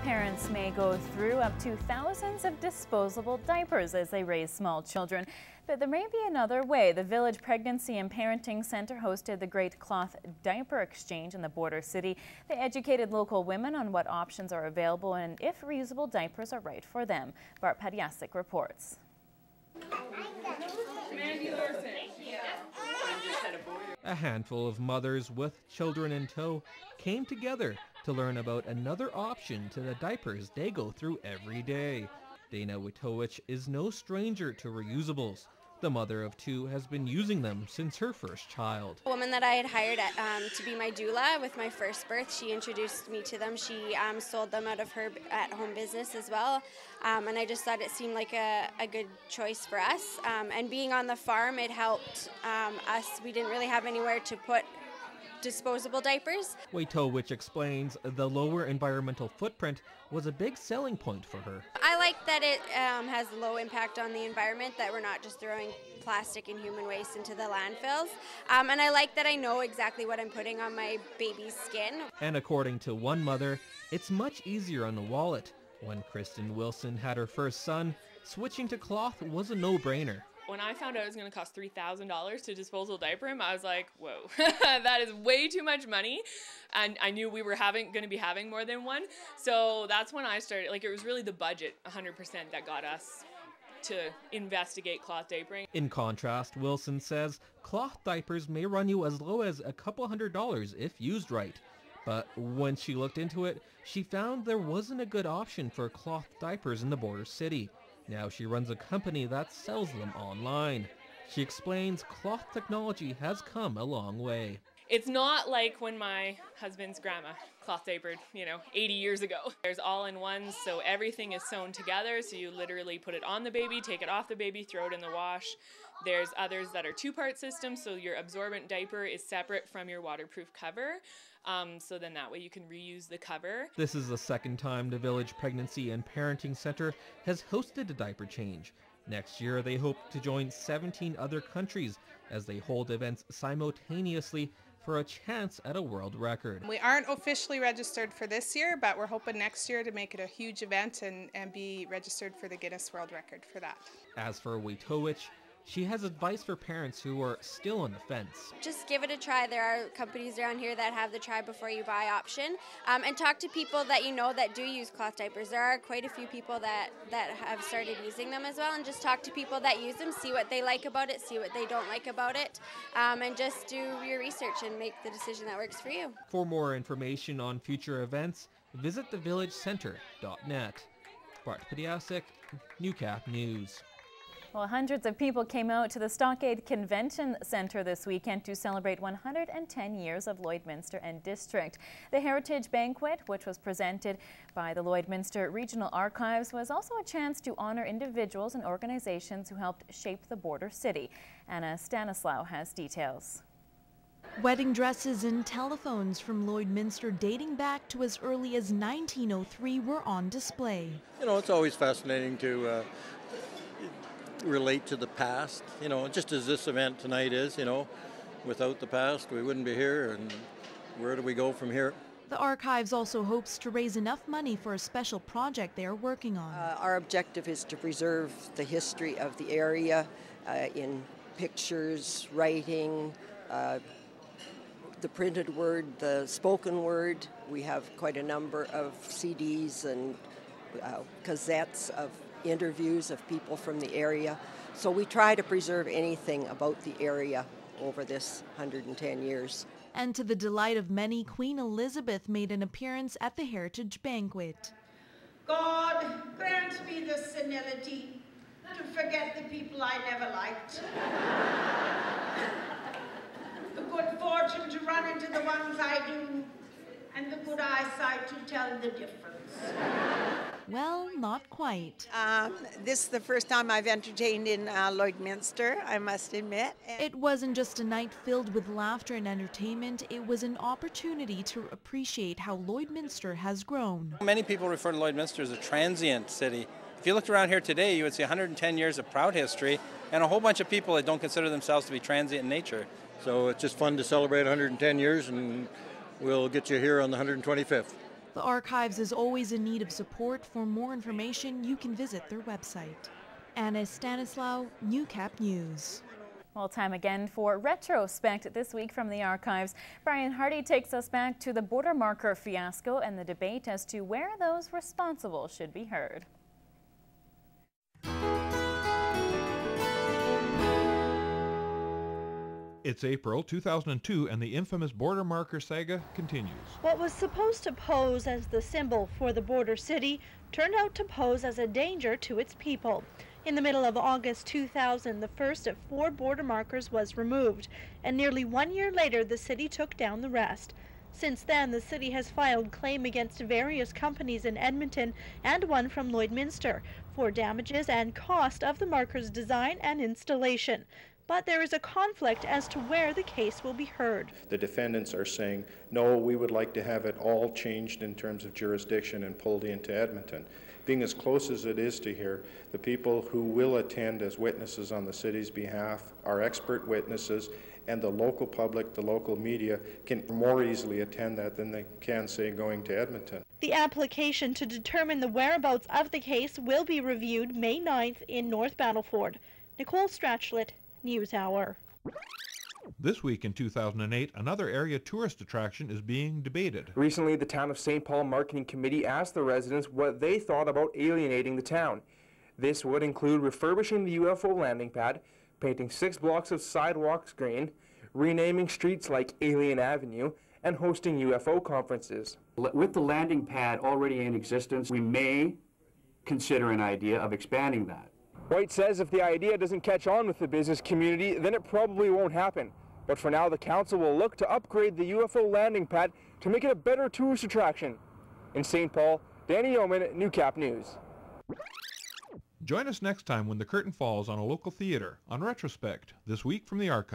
Parents may go through up to thousands of disposable diapers as they raise small children. But there may be another way. The Village Pregnancy and Parenting Center hosted the Great Cloth Diaper Exchange in the border city. They educated local women on what options are available and if reusable diapers are right for them. Bart Padiasic reports. A handful of mothers with children in tow came together to learn about another option to the diapers they go through every day. Dana Witowicz is no stranger to reusables. The mother of two has been using them since her first child. A woman that I had hired to be my doula with my first birth, she introduced me to them. She sold them out of her at-home business as well, and I just thought it seemed like a good choice for us. And being on the farm, it helped us. We didn't really have anywhere to put disposable diapers. Witowicz explains the lower environmental footprint was a big selling point for her. I like that it has low impact on the environment, that we're not just throwing plastic and human waste into the landfills. And I like that I know exactly what I'm putting on my baby's skin. And according to one mother, it's much easier on the wallet. When Kristen Wilson had her first son, switching to cloth was a no-brainer. When I found out it was going to cost $3,000 to disposable diaper him, I was like, whoa, that is way too much money. And I knew we were going to be having more than one. So that's when I started, it was really the budget, 100%, that got us to investigate cloth diapering. In contrast, Wilson says cloth diapers may run you as low as a couple $100s if used right. But when she looked into it, she found there wasn't a good option for cloth diapers in the border city. Now she runs a company that sells them online. She explains cloth technology has come a long way. It's not like when my husband's grandma cloth diapered, 80 years ago. There's all-in-ones, so everything is sewn together, so you literally put it on the baby, take it off the baby, throw it in the wash. There's others that are two-part systems, so your absorbent diaper is separate from your waterproof cover. So then that way you can reuse the cover. This is the second time the Village Pregnancy and Parenting Center has hosted a diaper change. Next year they hope to join 17 other countries as they hold events simultaneously for a chance at a world record. We aren't officially registered for this year, but we're hoping next year to make it a huge event and be registered for the Guinness World Record for that. As for Witowicz, she has advice for parents who are still on the fence. Just give it a try. There are companies around here that have the try before you buy option. And talk to people that you know that do use cloth diapers. There are quite a few people that have started using them as well. And just talk to people that use them, see what they like about it, see what they don't like about it. And just do your research and make the decision that works for you. For more information on future events, visit thevillagecenter.net. Bart Padiasic, Newcap News. Well, hundreds of people came out to the Stockade Convention Center this weekend to celebrate 110 years of Lloydminster and District. The Heritage Banquet, which was presented by the Lloydminster Regional Archives, was also a chance to honor individuals and organizations who helped shape the border city. Anna Stanislaw has details. Wedding dresses and telephones from Lloydminster dating back to as early as 1903 were on display. It's always fascinating to relate to the past, just as this event tonight is, without the past we wouldn't be here, and where do we go from here? The archives also hopes to raise enough money for a special project they are working on. Our objective is to preserve the history of the area in pictures, writing, the printed word, the spoken word. We have quite a number of CDs and cassettes of interviews of people from the area. So we try to preserve anything about the area over this 110 years. And to the delight of many, Queen Elizabeth made an appearance at the Heritage Banquet. God grant me the senility to forget the people I never liked. The good fortune to run into the ones I do, and the good eyesight to tell the difference. Well, not quite. This is the first time I've entertained in Lloydminster, I must admit. It wasn't just a night filled with laughter and entertainment, it was an opportunity to appreciate how Lloydminster has grown. Many people refer to Lloydminster as a transient city. If you looked around here today, you would see 110 years of proud history and a whole bunch of people that don't consider themselves to be transient in nature. So it's just fun to celebrate 110 years, and we'll get you here on the 125th. The Archives is always in need of support. For more information, you can visit their website. Anna Stanislaw, Newcap News. Well, time again for Retrospect this week from the Archives. Brian Hardy takes us back to the border marker fiasco and the debate as to where those responsible should be heard. It's April 2002 and the infamous border marker saga continues. What was supposed to pose as the symbol for the border city turned out to pose as a danger to its people. In the middle of August 2000, the first of 4 border markers was removed, and nearly 1 year later the city took down the rest. Since then, the city has filed claim against various companies in Edmonton and one from Lloydminster for damages and cost of the marker's design and installation. But there is a conflict as to where the case will be heard. The defendants are saying, no, we would like to have it all changed in terms of jurisdiction and pulled into Edmonton. Being as close as it is to here, the people who will attend as witnesses on the city's behalf are expert witnesses, and the local public, the local media, can more easily attend that than they can, say, going to Edmonton. The application to determine the whereabouts of the case will be reviewed May 9th in North Battleford. Nicole Strachlet, NewsHour. This week in 2008, another area tourist attraction is being debated. Recently, the Town of St. Paul Marketing Committee asked the residents what they thought about alienating the town. This would include refurbishing the UFO landing pad, painting 6 blocks of sidewalks green, renaming streets like Alien Avenue, and hosting UFO conferences. With the landing pad already in existence, we may consider an idea of expanding that. White says if the idea doesn't catch on with the business community, then it probably won't happen. But for now, the council will look to upgrade the UFO landing pad to make it a better tourist attraction. In St. Paul, Danny Yeoman, Newcap News. Join us next time when the curtain falls on a local theater on Retrospect, this week from the Archive.